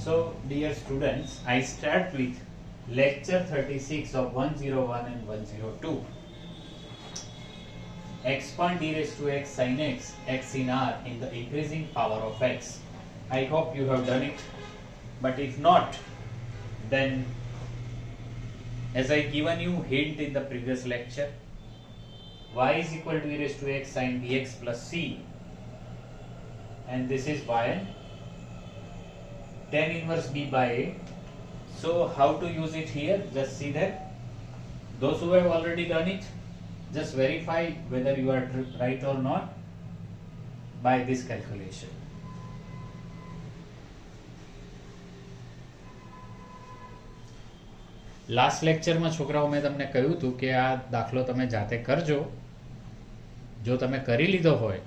So, dear students, I start with lecture 36 of 101 and 102. Expand e raised to x sin x, x in r in the increasing power of x. I hope you have done it, but if not, then as I given you hint in the previous lecture, y is equal to e raised to x sin bx plus c, and this is y, tan inverse b by a. So how to use it here? Just see that. Those who have already done it, just verify whether you are right or not by this calculation. Last લેક્ચરમાં છોકરાઓ મેં તમને કહ્યું હતું કે આ દાખલો તમે જાતે કરજો. જો તમે કરી લીધો હોય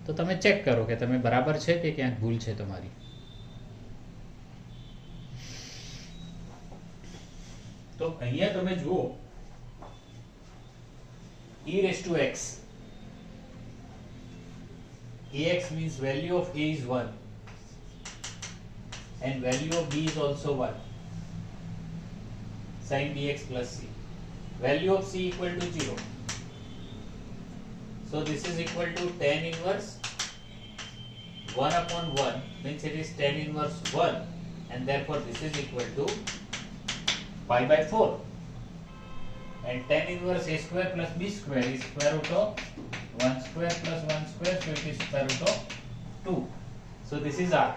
તો તમે ચેક કરો કે તમે બરાબર છે કે ક્યાંક ભૂલ છે તમારી. તો અહીંયા તમે જુઓ e raised to x. ax means value of a is 1 and value of b is also 1. Sin bx plus c. Value of c equal to 0. So this is equal to tan inverse 1 upon 1, means it is tan inverse 1, and therefore this is equal to pi by 4. And tan inverse a square plus b square is square root of 1 square plus 1 square, so it is square root of 2. So this is r,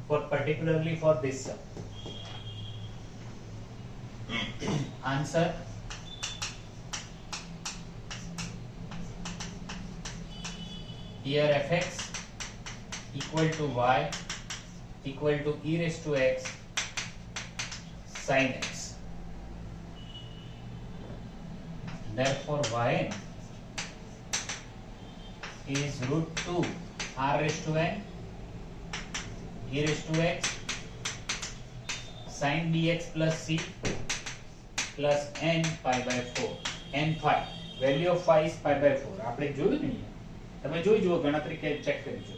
for particularly for this sum. Answer: here fx equal to y equal to e raised to x sin x. Therefore yn is root 2 r raised to n e raised to x sin bx plus c plus n pi by 4. n phi, value of phi is pi by 4. આપણે જોયું ને, તમે જોઈ જુઓ, ગણતરી કે check કરી જુઓ.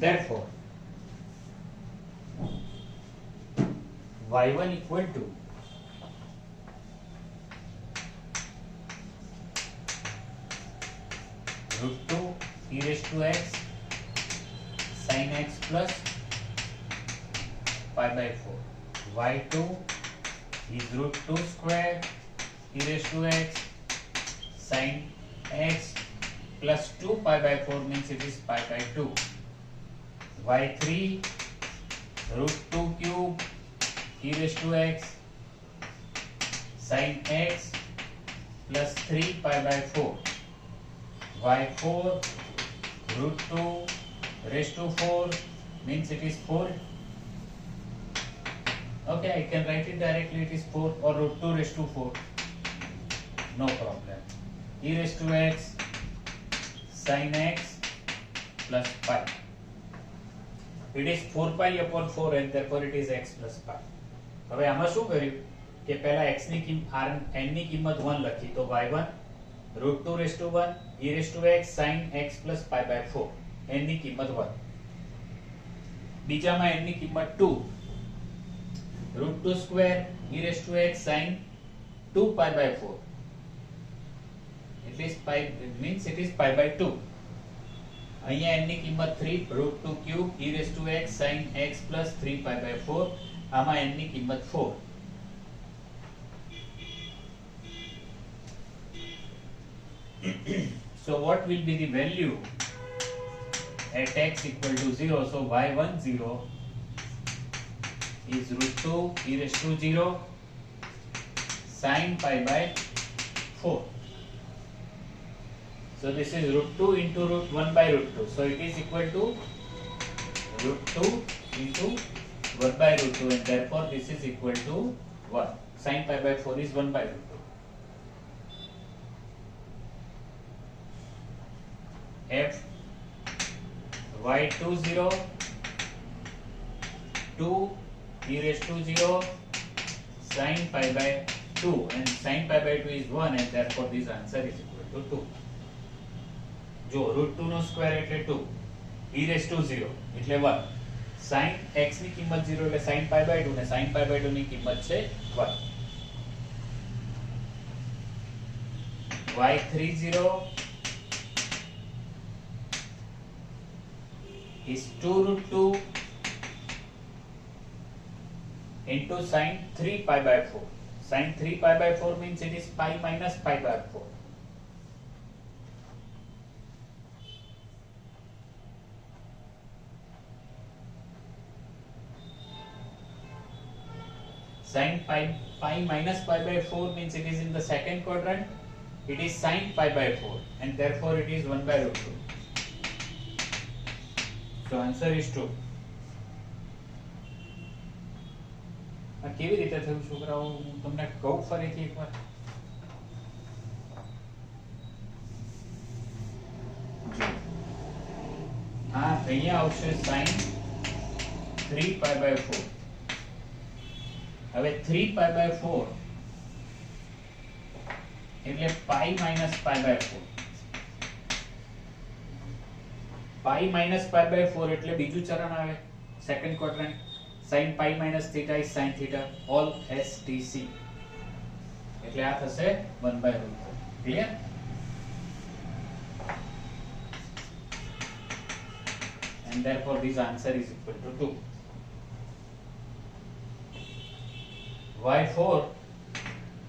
Therefore, y1 equal to root 2 e raised to x sin x plus pi by 4. y2 is root 2 square e raised to x sin x plus 2 pi by 4, means it is pi by 2. y3 root 2 cube e raised to x sin x plus 3 pi by 4. y4 root 2 raised to 4, means it is 4. Okay, I can write it directly, it is 4, or root 2 raised to 4. No problem. E raised to x sin x plus pi. It is 4 pi upon 4 and therefore it is x plus pi. હવે આમાં શું કર્યું કે પહેલા x ની કિંમત n ની કિંમત 1 લખી, તો y1 root 2 raised to 1 e raised to x sin x plus pi by 4, n ની કિંમત 1. બીજામાં n ની કિંમત 2 root 2 square e raised to x sin 2 pi by 4. It is pi, it means it is pi by 2. અહીંયા n ની કિંમત 3 root 2 cube e raised to x sin x plus 3 pi by 4. આમાં n ની કિંમત 4. So what will be the value at x equal to 0? So y10 is root 2 e raised to 0 sin pi by 4. So this is root 2 into root 1 by root 2. So it is equal to root 2 into 1 by root 2, and therefore this is equal to 1. Sin pi by 4 is 1 by root 2. F y20 2 e raised to 0 sin pi by 2, and sin pi by 2 is 1, and therefore this answer is equal to 2. જો root 2 નો square એટલે 2, e raised to 0 એટલે 1, sin x ની કિંમત 0 એટલે sin pi by 2 ને sin pi by 2 ની કિંમત છે 1. y30 is 2 root 2 into sin 3 pi by 4. Sin 3 pi by 4 means it is pi minus pi by 4. Sin pi minus pi by 4 means it is in the second quadrant. It is sin pi by 4, and therefore it is 1 by root 2. So answer is 2. આ કેવી રીતે થયું છોકરાઓ, હું તમને કહું ફરીથી એકવાર. જો આ અહીંયા આવશે sin 3 pi by 4. હવે 3 pi by 4 એટલે pi minus pi by 4. pi minus pi by 4 એટલે બીજું ચરણ આવે, second quadrant. sin pi minus theta is sin theta, all STC. એટલે આ થશે 1 by root 2. Clear? And therefore this answer is equal to 2. y4,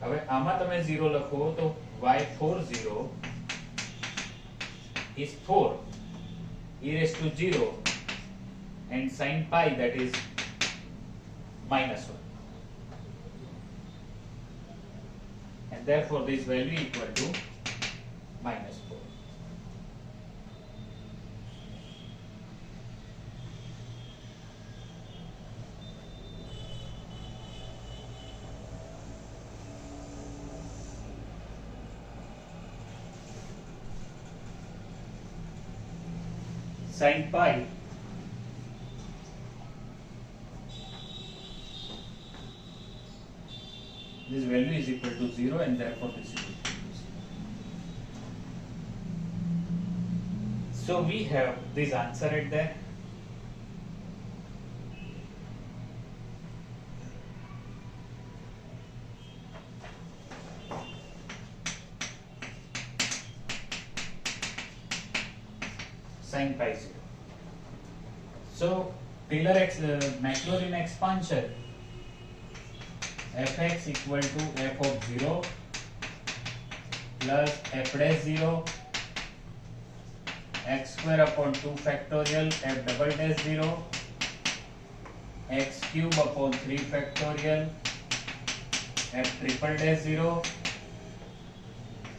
હવે આમાં તમે 0 લખો તો y40 is 4 e raised to 0 and sin pi, that is minus 1, and therefore this value equal to minus 4. Sin pi this value is equal to 0, and therefore this is equal to 0. So we have this answer at there. Sin pi 0. So Taylor Maclaurin expansion, fx equal to f of 0 plus f dash 0 x square upon 2 factorial f double dash 0 x cube upon 3 factorial f triple dash 0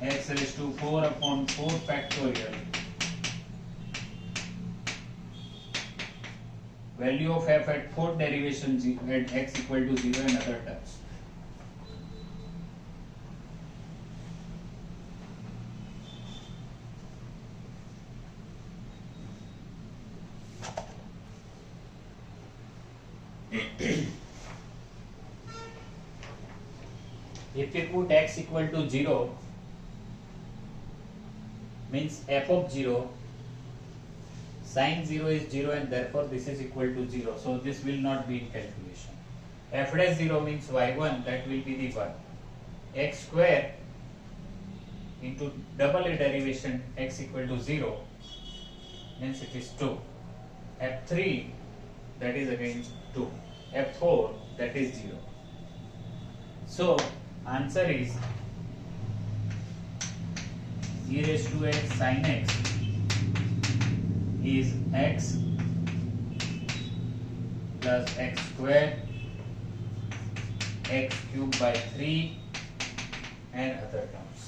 x raised to 4 upon 4 factorial value of f at fourth derivation at x equal to 0 and other terms. If we put x equal to 0, means f of 0, sin 0 is 0, and therefore this is equal to 0. So this will not be in calculation. F dash 0 means y1, that will be the 1. X square into double a derivation x equal to 0 means it is 2. F3, that is again 2. F4, that is 0. So answer is e raised to x sin x is x plus x square x cube by 3 and other terms.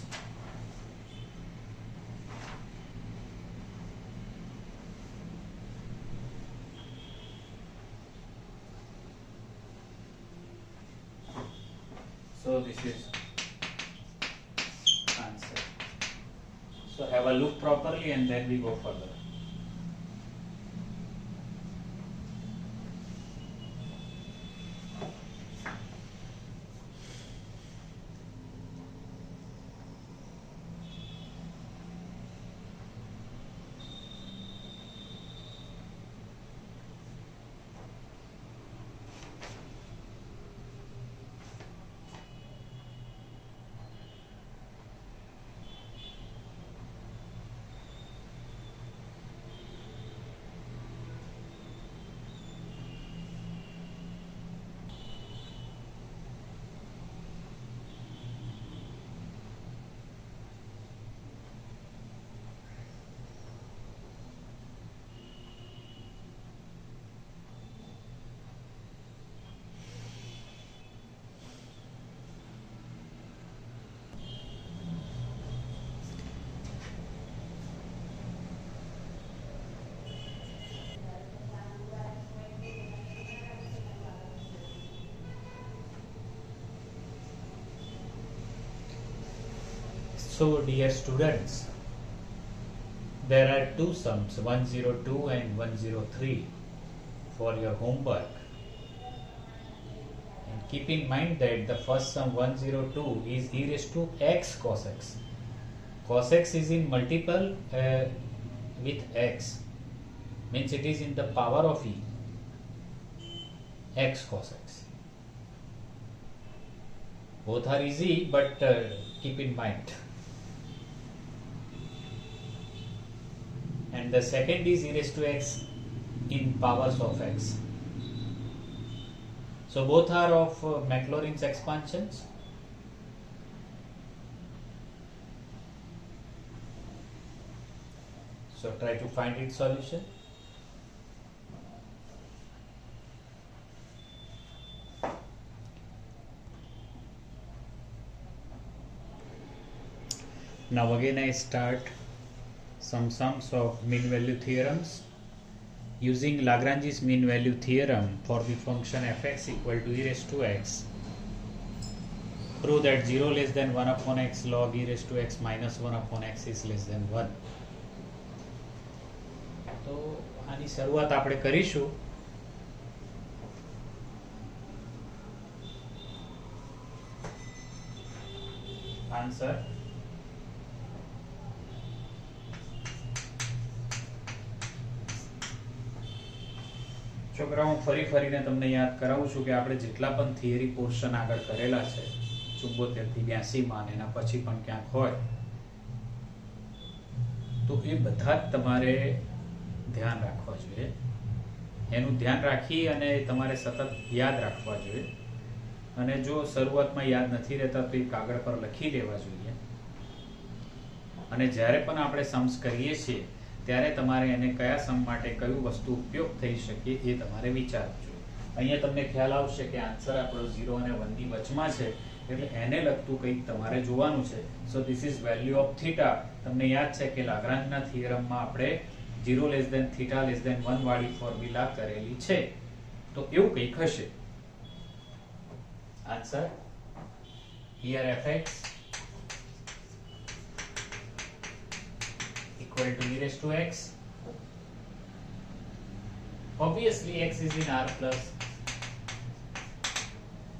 So this is answer. So have a look properly and then we go further. So dear students, there are two sums 102 and 103 for your homework. And keep in mind that the first sum 102 is e raised to x cos x. Cos x is in multiple with x, means it is in the power of e, x cos x. Both are easy, but keep in mind. And the second is e raised to x in powers of x. So both are of Maclaurin's expansions. So try to find its solution. Now again I start some sums of mean value theorems. Using Lagrange's mean value theorem for the function fx equal to e raised to x, prove that 0 less than 1 upon x log e raised to x minus 1 upon x is less than 1. તો આની શરૂઆત આપણે કરીશું. Answer છોકરાઓ ફરી ફરીને તમને યાદ કરાવું છું કે આપણે જેટલા પણ થિયરી પોર્શન આગળ કરેલા છે 74 થી 82 માં અને એના પછી પણ ક્યાંક હોય તો એ બધા જ તમારે ધ્યાન રાખવા જોઈએ. એનું ધ્યાન રાખી અને તમારે સતત યાદ રાખવા જોઈએ. અને જો શરૂઆતમાં યાદ નથી રહેતા તો એ કાગળ પર લખી લેવા જોઈએ. અને જ્યારે પણ આપણે सम्स કરીએ છીએ ત્યારે તમારે એને કયા સમ માટે કયું વસ્તુ ઉપયોગ થઈ શકે એ તમારે વિચારવું જોઈએ. અહીંયા તમને ખ્યાલ આવશે કે આન્સર આપણો 0 અને 1 ની વચમાં છે, એટલે એને લગતું કંઈક તમારે જોવાનું છે. So this is value of theta. તમને યાદ છે કે લાગ્રાંજના થિયરમમાં આપણે 0 less than theta less than 1 વાળી ફોર્મ્યુલા કરેલી છે. તો એવું કંઈક હશે. Answer here fx equal to e raised to x. Obviously x is in r plus.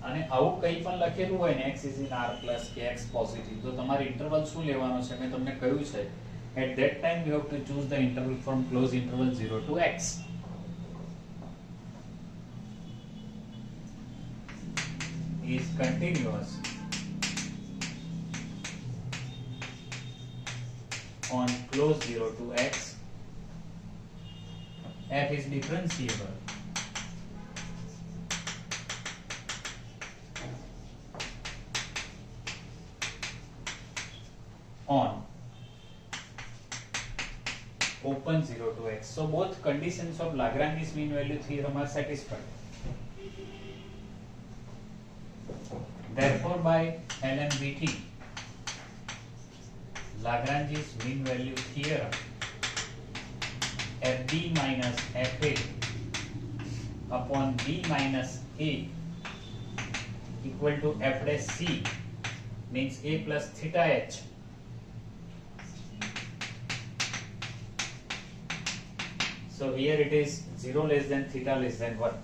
અને આવું કંઈ પણ લખેલું હોય ને x is in r plus કે x positive, તો તમારે ઇન્ટરવલ શું લેવાનો છે મેં તમને કહ્યું છે. At that time you have to choose the interval from close interval 0 to x. Is continuous on close 0 to x. F is differentiable on open 0 to x. So both conditions of Lagrange's mean value theorem are satisfied. Therefore by LMVT, Lagrange's mean value theorem fb minus fa upon b minus a equal to f dash c means a plus theta h. So here it is 0 less than theta less than 1.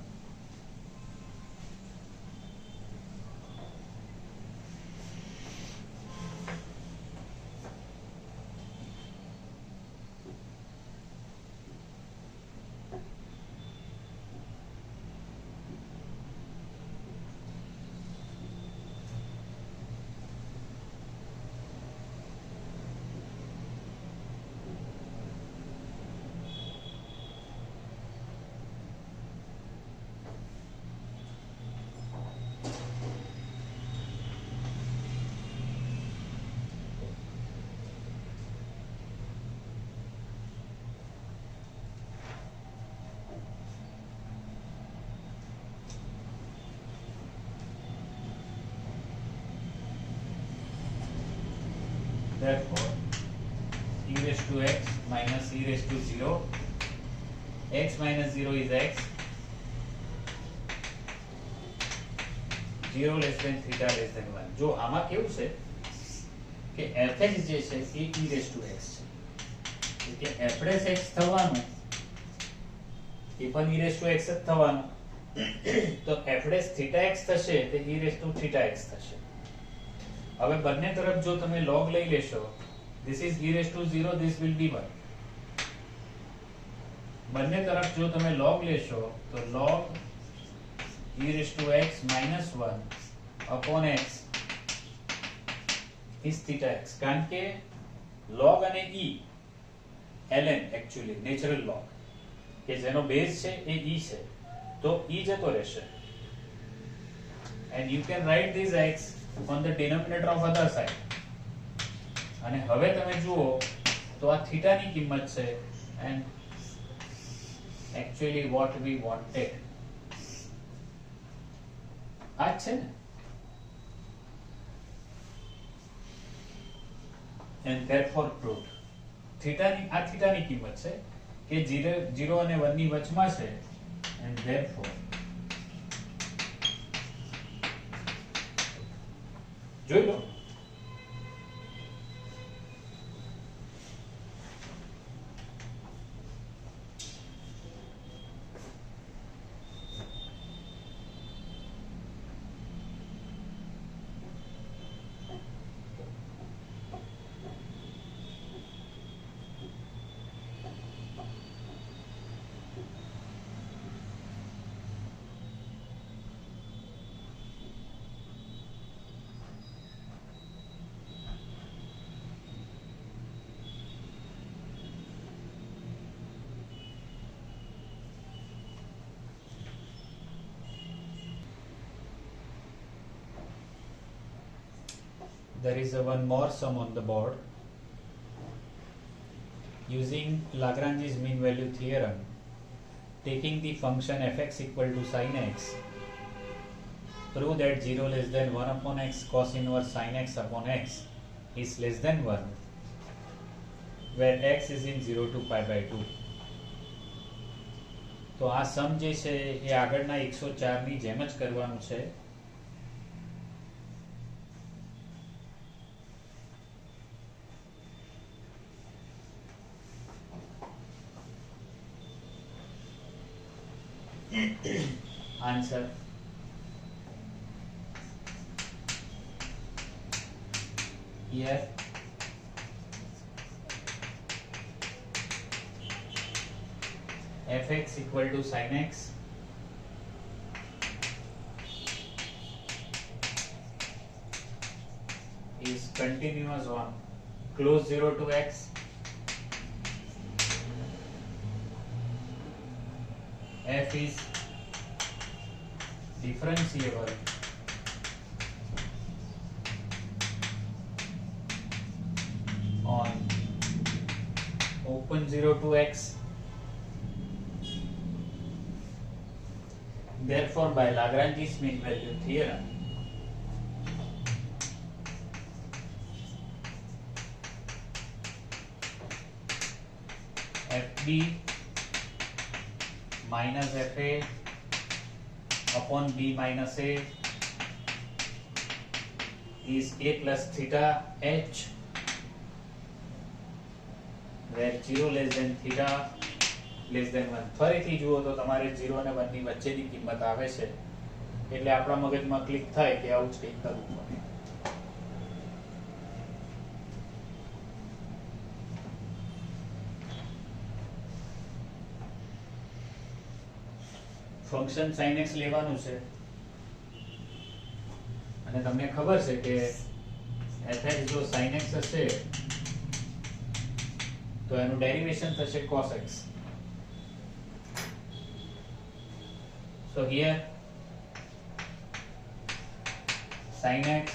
Therefore, e raised to x minus e raised to 0, x minus 0 is x, 0 less than theta less than 1. જો આમાં કેવું છે કે fx જે છે એ e raised to x છે, એટલે f dash x થવાનું એ પણ e raised to x જ થવાનું, તો f dash theta x થશે તે e raised to theta x થશે. હવે બંને તરફ જો તમે log લઈ લેશો, this is e raised to 0, this will be 1. બંને તરફ જો તમે log લેશો તો log e raised to x minus 1 upon x is theta x. કારણ કે log અને e ln actually natural log કે જેનો બેઝ છે એ e છે, તો e જતો રહેશે, and you can write this x on the denominator of other side. અને હવે તમે જુઓ તો આ થીટા ની કિંમત છે, and actually what we wanted આ છે ને, and therefore proved. આ થીટા ની કિંમત છે કે 0 અને 1 ની વચમાં છે, and therefore જોઈ લો there is one more sum on the board. Using Lagrange's mean value theorem, taking the function fx equal to sin x, prove that 0 less than 1 upon x cos inverse sin x upon x is less than 1, where x is in 0 to pi by 2. તો આ સમ જે છે એ આગળના 104 ની જેમ જ કરવાનું છે. Answer here fx equal to sin x is continuous on close 0 to x, f is differentiable on open 0 to x. Therefore, by Lagrange's mean value theorem, fb minus fa upon b minus a is a plus theta h, where 0 less than theta less than 1. ફરીથી જુઓ તો તમારે 0 અને 1 ની વચ્ચેની કિંમત આવે છે એટલે આપણા મગજમાં ક્લિક થાય કે આવું જ કંઈક કરવું પડે. ફંક્શન sin x લેવાનું છે અને તમને ખબર છે કે fx જો sin x હશે તો એનું ડેરિવેશન થશે cos x. So here sin x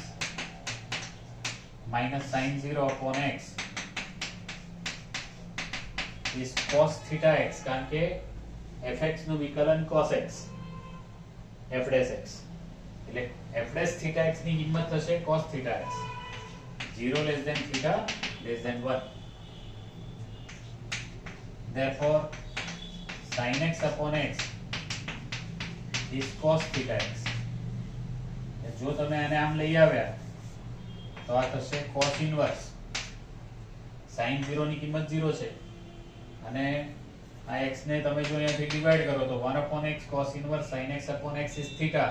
minus sin 0 upon x is cos theta x, કારણ કે fx નું વિકલન cos x, f dash x એટલે f dash theta x ની કિંમત થશે cos theta x, 0 less than theta less than 1. Therefore sin x upon x is cos theta x. જો તમે આને આમ લઈ આવ્યા તો આ થશે cos inverse, sin 0 ની કિંમત 0 છે અને આ x ને તમે જો અહીંયાથી ડિવાઈડ કરો તો 1 upon x cos inverse sin x upon x is theta,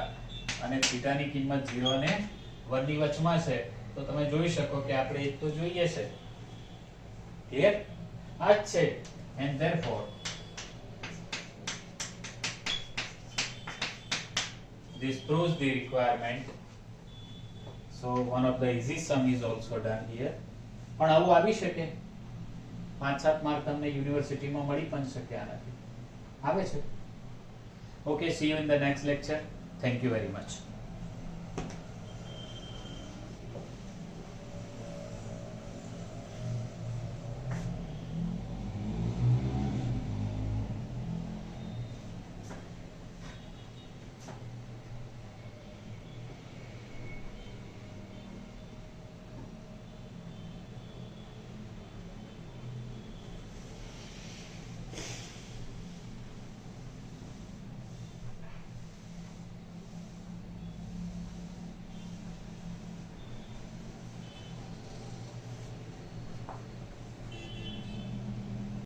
અને theta ની કિંમત 0 અને 1 ની વચમાં છે તો તમે જોઈ શકો કે આપણે એક તો જોઈએ છે. ક્લિયર? આ જ છે. and therefore this proves the requirement. So one of the easy sum is also done here. પણ આવું આવી શકે 5-7 માર્ક તમને યુનિવર્સિટીમાં મળી પણ શકે આનાથી. આવે છે. Okay, see you in the next lecture. Thank you very much.